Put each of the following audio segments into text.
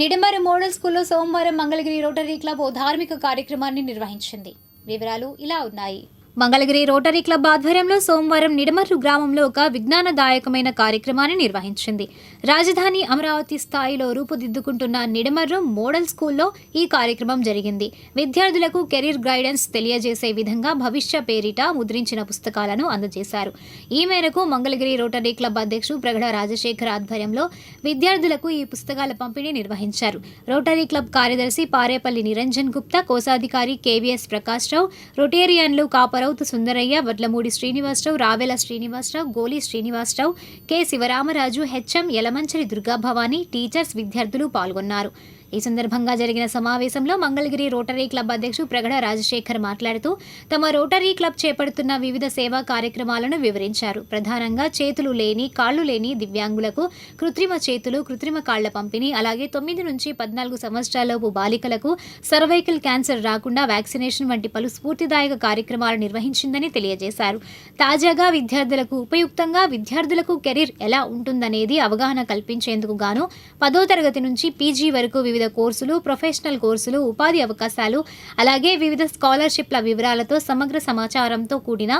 Nidamarru model స్కూల్లో సోమవారం Mangalagiri rotary club ఓ ధార్మిక కార్యక్రమాన్ని నిర్వహించింది. వివరాలు ఇలా ఉన్నాయి. మంగళగిరి రోటరీ క్లబ్ ఆధ్వర్యంలో సోమవారం నిడమర్రు గ్రామంలో ఒక విజ్ఞానదాయకమైన కార్యక్రమాన్ని నిర్వహించింది. రాజధాని అమరావతి స్థాయిలో రూపుదిద్దుకుంటున్న నిడమర్రు మోడల్ స్కూల్లో ఈ కార్యక్రమం జరిగింది. విద్యార్థులకు కెరీర్ గైడెన్స్ తెలియజేసే విధంగా భవిష్య పేరిట ముద్రించిన పుస్తకాలను అందజేశారు. ఈ మేరకు మంగళగిరి రోటరీ క్లబ్ అధ్యక్షుడు ప్రగడ రాజశేఖర్ ఆధ్వర్యంలో విద్యార్థులకు ఈ పుస్తకాల పంపిణీ నిర్వహించారు. రోటరీ క్లబ్ కార్యదర్శి పారేపల్లి నిరంజన్ గుప్తా, కోశాధికారి కేవీఎస్ ప్రకాష్ రావు, రొటేరియన్లు Kaparao Sundaraiah, Vadlamudi Srinivasarao, Ravela Srinivasarao, Goli Srinivasarao, K Sivaramaraju, HM Yalamanchili Durgabhavani, teachers, విద్యార్థులు పాల్గొన్నారు. ఈ సందర్భంగా జరిగిన సమావేశంలో మంగళగిరి రోటరీ క్లబ్ అధ్యక్షుడు ప్రగడ రాజశేఖర్ మాట్లాడుతూ తమ రోటరీ క్లబ్ చేపడుతున్న వివిధ సేవా కార్యక్రమాలను వివరించారు. ప్రధానంగా చేతులు లేని, కాళ్లు లేని దివ్యాంగులకు కృత్రిమ చేతులు, కృత్రిమ కాళ్ల పంపిణీ, అలాగే 9 నుంచి 14 సంవత్సరాలలోపు బాలికలకు సర్వైకల్ క్యాన్సర్ రాకుండా వ్యాక్సినేషన్ వంటి పలు స్ఫూర్తిదాయక కార్యక్రమాలు నిర్వహించిందని తెలియజేశారు. తాజాగా విద్యార్థులకు ఉపయుక్తంగా విద్యార్థులకు కెరీర్ ఎలా ఉంటుందనేది అవగాహన కల్పించేందుకు గాను 10వ తరగతి నుంచి పీజీ వరకు వివిధ కోర్సులు, ప్రొఫెషనల్ కోర్సులు, ఉపాధి అవకాశాలు, అలాగే వివిధ స్కాలర్షిప్ల వివరాలతో సమగ్ర సమాచారంతో కూడిన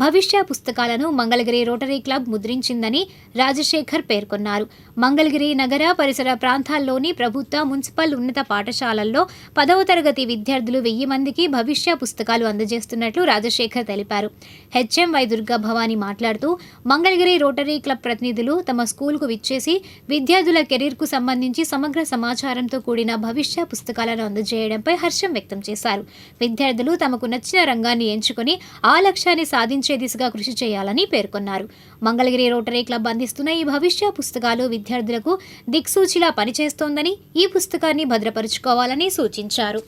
భవిష్య పుస్తకాలను మంగళగిరి రోటరీ క్లబ్ ముద్రించిందని రాజశేఖర్ పేర్కొన్నారు. మంగళగిరి నగర పరిసర ప్రాంతాల్లోని ప్రభుత్వ, మున్సిపల్ ఉన్నత పాఠశాలల్లో 10వ తరగతి విద్యార్థులు 1000 మందికి భవిష్య పుస్తకాలు అందజేస్తున్నట్లు రాజశేఖర్ తెలిపారు. హెచ్ఎం వై దుర్గా భవాని మాట్లాడుతూ మంగళగిరి రోటరీ క్లబ్ ప్రతినిధులు తమ స్కూల్కు విచ్చేసి విద్యార్థుల కెరీర్కు సంబంధించి సమగ్ర సమాచారంతో కూడిన భవిష్య పుస్తకాలను అందజేయడంపై హర్షం వ్యక్తం చేశారు. విద్యార్థులు తమకు నచ్చిన రంగాన్ని ఎంచుకొని ఆ లక్ష్యాన్ని సాధించే దిశగా కృషి చేయాలని పేర్కొన్నారు. మంగళగిరి రోటరీ క్లబ్ అందిస్తున్న ఈ భవిష్య పుస్తకాలు విద్యార్థులకు దిక్సూచిలా పనిచేస్తోందని, ఈ పుస్తకాన్ని భద్రపరుచుకోవాలని సూచించారు.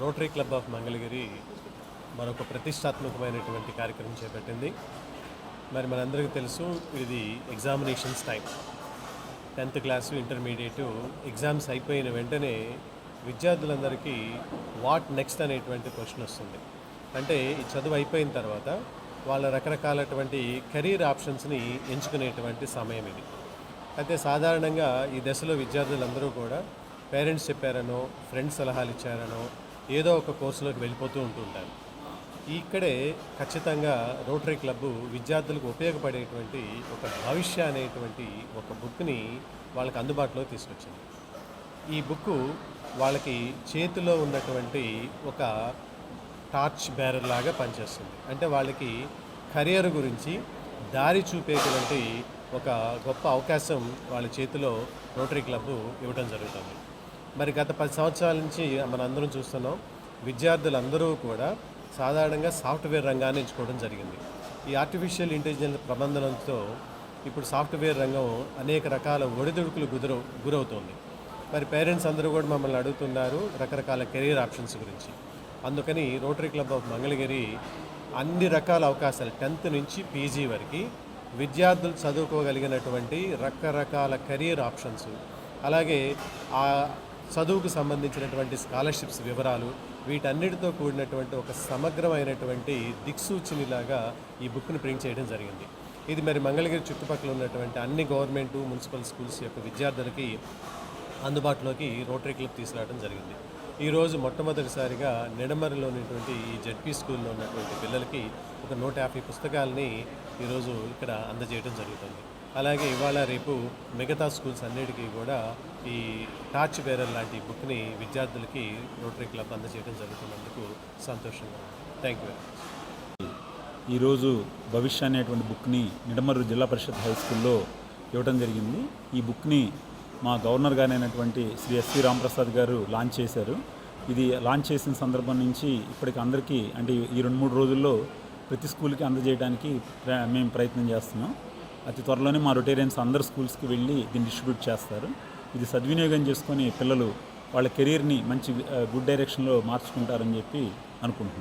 రోటరీ క్లబ్ ఆఫ్ మంగళగిరి మరొక ప్రతిష్టాత్మకమైనటువంటి కార్యక్రమం చేపట్టింది. మరి మనందరికీ తెలుసు, ఇది examinations time. 10th class, intermediate exams అయిపోయిన వెంటనే విద్యార్థులందరికీ వాట్ నెక్స్ట్ అనేటువంటి క్వశ్చన్ వస్తుంది. అంటే ఈ చదువు అయిపోయిన తర్వాత వాళ్ళ రకరకాలటువంటి కెరీర్ ఆప్షన్స్ని ఎంచుకునేటువంటి సమయం ఇది. అయితే సాధారణంగా ఈ దశలో విద్యార్థులందరూ కూడా పేరెంట్స్ చెప్పారనో, ఫ్రెండ్స్ సలహాలు ఇచ్చారనో ఏదో ఒక కోర్సులోకి వెళ్ళిపోతూ ఉంటుంటారు. ఇక్కడే ఖచ్చితంగా రోటరీ క్లబ్ విద్యార్థులకు ఉపయోగపడేటువంటి ఒక భవిష్య అనేటువంటి ఒక బుక్ని వాళ్ళకి అందుబాటులో తీసుకొచ్చింది. ఈ బుక్ వాళ్ళకి చేతిలో ఉన్నటువంటి ఒక టార్చ్ బేరర్ లాగా పనిచేస్తుంది. అంటే వాళ్ళకి కెరియర్ గురించి దారి చూపేటువంటి ఒక గొప్ప అవకాశం వాళ్ళ చేతిలో రోటరీ క్లబ్ ఇవ్వడం జరుగుతుంది. మరి గత 10 సంవత్సరాల నుంచి మనందరం చూస్తున్నాం, విద్యార్థులందరూ కూడా సాధారణంగా సాఫ్ట్వేర్ రంగాన్ని ఎంచుకోవడం జరిగింది. ఈ ఆర్టిఫిషియల్ ఇంటెలిజెన్స్ ప్రబంధనంతో ఇప్పుడు సాఫ్ట్వేర్ రంగం అనేక రకాల ఒడిదుడుకులు గురవుతోంది. మరి పేరెంట్స్ అందరూ కూడా మమ్మల్ని అడుగుతున్నారు రకరకాల కెరీర్ ఆప్షన్స్ గురించి. అందుకని రోటరీ క్లబ్ ఆఫ్ మంగళగిరి అన్ని రకాల అవకాశాలు 10th నుంచి పీజీ వరకు విద్యార్థులు చదువుకోగలిగినటువంటి రకరకాల కెరీర్ ఆప్షన్స్, అలాగే ఆ చదువుకు సంబంధించినటువంటి స్కాలర్షిప్స్ వివరాలు, వీటన్నిటితో కూడినటువంటి ఒక సమగ్రమైనటువంటి దిక్సూచినిలాగా ఈ బుక్ని ప్రింట్ చేయడం జరిగింది. ఇది మరి మంగళగిరి చుట్టుపక్కల ఉన్నటువంటి అన్ని గవర్నమెంట్, మున్సిపల్ స్కూల్స్ యొక్క విద్యార్థులకి అందుబాటులోకి రోటరీ క్లబ్ తీసుకురావడం జరిగింది. ఈరోజు మొట్టమొదటిసారిగా నిడమరులో ఉన్నటువంటి ఈ జెడ్పీ స్కూల్లో ఉన్నటువంటి పిల్లలకి ఒక 150 పుస్తకాలని ఈరోజు ఇక్కడ అందజేయడం జరుగుతుంది. అలాగే ఇవాళ రేపు మిగతా స్కూల్స్ అన్నిటికీ కూడా ఈ టార్చ్ బేరర్ లాంటి బుక్ని విద్యార్థులకి రోటరీ క్లబ్ అందజేయడం జరుగుతున్నందుకు సంతోషంగా ఉంది. Thank you very much. ఈరోజు భవిష్య అనేటువంటి బుక్ని నిడమర్రు జిల్లా పరిషత్ హై స్కూల్లో ఇవ్వడం జరిగింది. ఈ బుక్ని మా గవర్నర్ గారైనటువంటి శ్రీ ఎస్వి రాంప్రసాద్ గారు లాంచ్ చేశారు. ఇది లాంచ్ చేసిన సందర్భం నుంచి ఇప్పటికి అందరికీ, అంటే ఈ 2-3 రోజుల్లో ప్రతి స్కూల్కి అందజేయడానికి మేము ప్రయత్నం చేస్తున్నాం. అతి త్వరలోనే మా రొటేరియన్స్ అందరు స్కూల్స్కి వెళ్ళి దీన్ని డిస్ట్రిబ్యూట్ చేస్తారు. ఇది సద్వినియోగం చేసుకొని పిల్లలు వాళ్ళ కెరీర్ని మంచి గుడ్ డైరెక్షన్లో మార్చుకుంటారని చెప్పి అనుకుంటున్నాం.